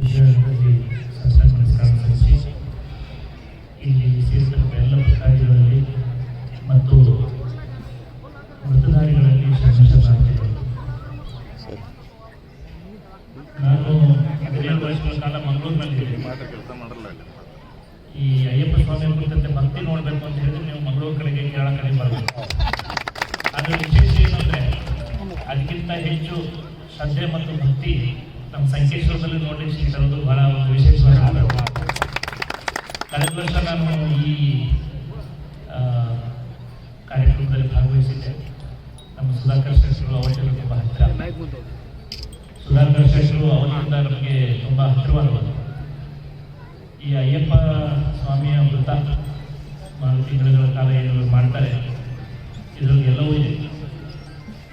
ವಿಜಯದಲ್ಲಿ ಸಾಷ್ಟಾಂಗ ನಮಸ್ಕಾರ ಸಲ್ಲಿಸಿ ಇಲ್ಲಿ ಸೇರಿದಂಥ ಎಲ್ಲ ಭಕ್ತಾದಿಗಳಲ್ಲಿ ಮತ್ತು ಮತದಾರಿಗಳಲ್ಲಿ ಶರಣಾರ್ಥಿಗಳು. ನಾನು 17 ವರ್ಷಗಳ ಕಾಲ ಮಂಗಳೂರಿನಲ್ಲಿ ಈ ಅಯ್ಯಪ್ಪ ಸ್ವಾಮಿ ಕುರಿತಂತೆ ಭಕ್ತಿ ನೋಡಬೇಕು ಅಂತ ಹೇಳಿದ್ರೆ ನೀವು ಮಂಗಳೂರು ಕಡೆಗೆ ಕೇರಳ ಕಡೆ ಬರಬೇಕು. ಅದರ ವಿಶೇಷ ಏನಂದರೆ ಅದಕ್ಕಿಂತ ಹೆಚ್ಚು ಶ್ರದ್ಧೆ ಮತ್ತು ಭಕ್ತಿ ನಮ್ಮ ಸಂಕೇಶ್ವರದಲ್ಲಿ ನೋಡಲಿಕ್ಕೆ ಸಿಗ್ತಿರೋದು ಬಹಳ ಒಂದು ವಿಶೇಷವಾದ. ಕಳೆದ ವರ್ಷ ನಾನು ಈ ಕಾರ್ಯಕ್ರಮದಲ್ಲಿ ಭಾಗವಹಿಸಿದ್ದೆ. ನಮ್ಮ ಸುಧಾಕರ್ ಶೆಟ್ಟರು ಅವತ್ತಿನ ತುಂಬ ಹತ್ತಿರ. ಸುಧಾಕರ್ ಶೆಟ್ಟರು ಅವತ್ತಿಂದ ನಮಗೆ ತುಂಬ ಹತ್ತಿರವಾದವರು. ಈ ಅಯ್ಯಪ್ಪ ಸ್ವಾಮಿಯ ವೃತ 4 ತಿಂಗಳ ಕಾಲ ಏನು ಮಾಡ್ತಾರೆ, ಇದರಲ್ಲಿ ಎಲ್ಲವೂ ಇದೆ.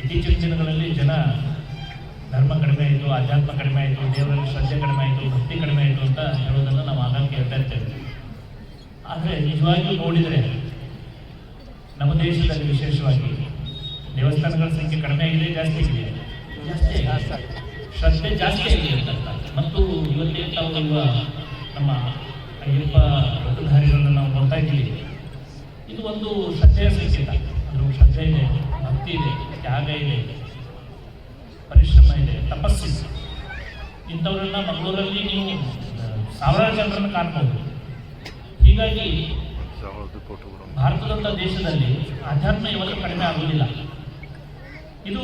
ಇತ್ತೀಚಿನ ದಿನಗಳಲ್ಲಿ ಜನ ಧರ್ಮ ಕಡಿಮೆ ಆಯಿತು, ಆಧ್ಯಾತ್ಮ ಕಡಿಮೆ ಆಯಿತು, ದೇವರಲ್ಲಿ ಶ್ರದ್ಧೆ ಕಡಿಮೆ ಆಯಿತು, ಭಕ್ತಿ ಕಡಿಮೆ ಆಯಿತು ಅಂತ ಹೇಳೋದನ್ನು ನಾವು ಆಗಾಗ ಕೇಳ್ತಾ ಇರ್ತೇವೆ. ಆದರೆ ನಿಜವಾಗಿಯೂ ನೋಡಿದರೆ ನಮ್ಮ ದೇಶದಲ್ಲಿ ವಿಶೇಷವಾಗಿ ದೇವಸ್ಥಾನಗಳ ಸಂಖ್ಯೆ ಕಡಿಮೆ ಆಗಿದೆ, ಜಾಸ್ತಿ ಆಗಿದೆ, ಶ್ರದ್ಧೆ ಜಾಸ್ತಿ ಆಗಿದೆ ಅಂತ. ಮತ್ತು ಇವತ್ತೇ ತಾವು ನಮ್ಮ ಅಯ್ಯಪ್ಪ ವ್ರತಧಾರಿಗಳನ್ನು ನಾವು ನೋಡ್ತಾ ಇದ್ದೀವಿ. ಇದು ಒಂದು ಶ್ರದ್ಧೆಯ ಸಂಕೇತ. ಅದ್ರ ಶ್ರದ್ಧೆ ಇದೆ, ಭಕ್ತಿ ಇದೆ, ತ್ಯಾಗ ಇದೆ, ಪರಿಶ್ರಮ ಇದೆ, ತಪಸ್ಸಿದೆ. ಇಂಥವರನ್ನ ಮಂಗಳೂರಲ್ಲಿ ನೀವು ಸಾವಿರಾರು ಜನರನ್ನು ಕಾಣ್ಬೋದು. ಹೀಗಾಗಿ ಭಾರತದಂಥ ದೇಶದಲ್ಲಿ ಆಧ್ಯಾತ್ಮ ಇವತ್ತು ಕಡಿಮೆ ಆಗುವುದಿಲ್ಲ. ಇದು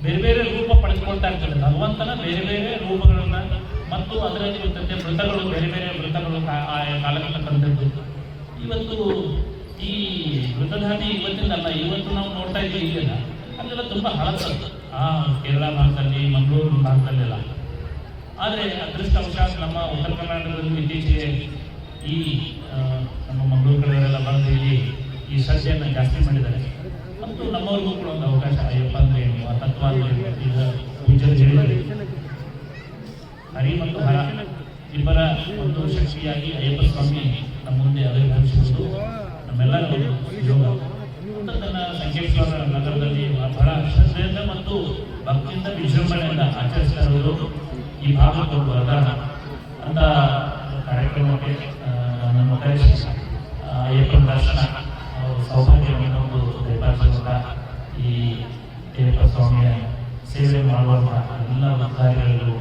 ಬೇರೆ ಬೇರೆ ರೂಪ ಪಡೆದುಕೊಳ್ತಾ ಇರ್ತದೆ. ಭಗವಂತನ ಬೇರೆ ಬೇರೆ ರೂಪಗಳನ್ನ ಮತ್ತು ಅದರಲ್ಲಿ ಇರ್ತಂತೆ ವೃತಗಳು, ಬೇರೆ ಬೇರೆ ವೃತಗಳು ಕಾಲಕ್ಕಂಥದ್ದು. ಇವತ್ತು ಈ ವೃತಧಾರಣೆ ಇವತ್ತಿಂದಲ್ಲ, ಇವತ್ತು ನಾವು ನೋಡ್ತಾ ಇದ್ದೀವಿ. ಈಗೆಲ್ಲ ಅಲ್ಲೆಲ್ಲ ತುಂಬ ಹಳಸದ್ದು ಕೇರಳ ಭಾಗದಲ್ಲಿ, ಮಂಗಳೂರು ಭಾಗದಲ್ಲೆಲ್ಲ. ಆದರೆ ಅದೃಷ್ಟವಶಾತ್ ನಮ್ಮ ಉತ್ತರ ಕರ್ನಾಟಕದಲ್ಲಿ ಇತ್ತೀಚೆಗೆ ಈ ನಮ್ಮ ಮಂಗಳೂರು ಕಡೆಯವರೆಲ್ಲ ಬಂದು ಇಲ್ಲಿ ಈ ಶ್ರದ್ಧೆಯನ್ನು ಜಾಸ್ತಿ ಮಾಡಿದ್ದಾರೆ. ಮತ್ತು ನಮ್ಮವ್ರಿಗೂ ಕೂಡ ಒಂದು ಅವಕಾಶ. ಅಯ್ಯಪ್ಪ ಅಂದರೆ ಏನು, ಆ ತತ್ವ ಅಂದರೆ ಈಗ ಪೂಜಾರಿ ಹೇಳಿದರೆ ಹರಿ ಮತ್ತು ಹರ ಇಬ್ಬರ ಒಂದು ಶಕ್ತಿಯಾಗಿ ಅಯ್ಯಪ್ಪ ಸ್ವಾಮಿ ನಮ್ಮ ಮುಂದೆ ಆವಿರ್ಭವಿಸುವುದು ನಮ್ಮೆಲ್ಲರ ಒಂದು ಯೋಗ. ಅದನ್ನು ಸಂಕೇಶ್ವರ ನಗರದಲ್ಲಿ ಬಹಳ ಶ್ರದ್ಧೆಯಿಂದ ಮತ್ತು ಭಕ್ತಿಯಿಂದ ವಿಜೃಂಭಣೆಯಿಂದ ಆಚರಿಸ್ತಾ ಇರೋದು ಈ ಭಾಗಕ್ಕೆ ಬರದ ಅಂತ ಕಾರ್ಯಕ್ರಮಕ್ಕೆ ನಮ್ಮ ಕರೆಸಿ ಅಯ್ಯಪ್ಪನ ದರ್ಶನ ಸೌಭಾಗ್ಯವನ್ನು ಒಂದು ದಯಪಾಲಿಸುವಂಥ ಈ ಅಯ್ಯಪ್ಪ ಸ್ವಾಮಿಯ ಸೇವೆ ಮಾಡುವಂಥ ಎಲ್ಲ ಭಕ್ತಾದಿಗಳಿಗೂ,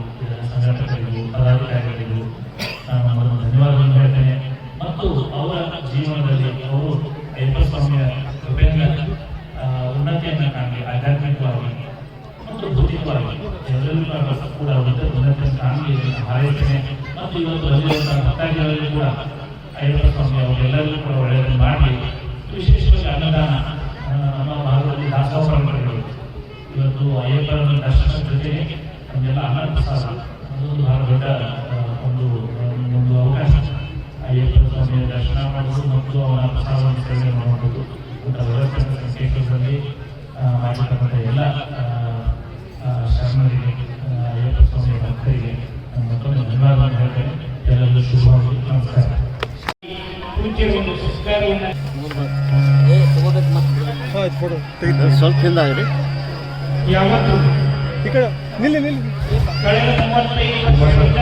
ಸಂಘಟಕರಿಗೂ, ಪದಾಧಿಕಾರಿಗಳಿಗೂ ನಾನು ಧನ್ಯವಾದಗಳನ್ನು ಹೇಳ್ತೇನೆ. ಮತ್ತು ಅವರ ಜೀವನದಲ್ಲಿ ಅವರು ಅಯ್ಯಪ್ಪ ಸ್ವಾಮಿಯ ಕೃಪೆಯಿಂದ ಉನ್ನತಿಯನ್ನು ಕಾಣಲಿ, ಆಧ್ಯಾತ್ಮಿಕವಾಗಿ ಮತ್ತು ಭೌತಿಕವಾಗಿ ಎಲ್ಲರಿಗೂ ಕೂಡ ಉನ್ನತಿಯನ್ನು ಕಾಣಲಿ ಎಂದು ಹಾರೈಸ್ತೇನೆ. ಮತ್ತು ಇವತ್ತು ಬಂದಿರುವಂಥ ಭಕ್ತಾದಿಗಳಲ್ಲಿ ಕೂಡ ಅಯ್ಯಪ್ಪ ಸ್ವಾಮಿ ಅವರೆಲ್ಲರಿಗೂ ಕೂಡ ಒಳ್ಳೆಯದನ್ನು ಮಾಡಲಿ. ವಿಶೇಷವಾಗಿ ಅನ್ನದಾನ, ನಮ್ಮ ಭಾಗದಲ್ಲಿ ದಾಸೋಹ ಪರಂಪರೆಗಳು. ಇವತ್ತು ಅಯ್ಯಪ್ಪನ ದರ್ಶನದ ಜೊತೆಗೆ ನಮಗೆಲ್ಲ ಅನ್ನ ಪ್ರಸಾದ, ಅದು ಬಹಳ ದೊಡ್ಡ ಒಂದು ಅವಕಾಶ. ಅಯ್ಯಪ್ಪ ಸ್ವಾಮಿಯ ದರ್ಶನ ಮಾಡೋದು ಮತ್ತು ಅವನ ಪ್ರಸಾದವನ್ನು ಸೇವನೆ ಮಾಡುವುದು ಅಂತ ವ್ಯವಸ್ಥೆ ಸಂಕೇಶ್ವರದಲ್ಲಿ ಮಾಡಿರ್ತಕ್ಕಂಥ ಎಲ್ಲ ಶರಣರಿಗೆ, ಅಯ್ಯಪ್ಪ ಸ್ವಾಮಿಯ ಭಕ್ತರಿಗೆ ಮತ್ತೊಂದು ಧನ್ಯವಾದವನ್ನು ಹೇಳ್ತೇನೆ. ಎಲ್ಲರಿಗೂ ಶುಭವಾಗಲಿ. ನಮಸ್ಕಾರ. ಸ್ವಲ್ಪ ಹಿಂದಾಗ್ರಿ. ಯಾವತ್ತು ಈ ಕಡೆ ನಿಲ್ಲಿ ಕಳೆದ 35 ವರ್ಷಗಳಿಂದ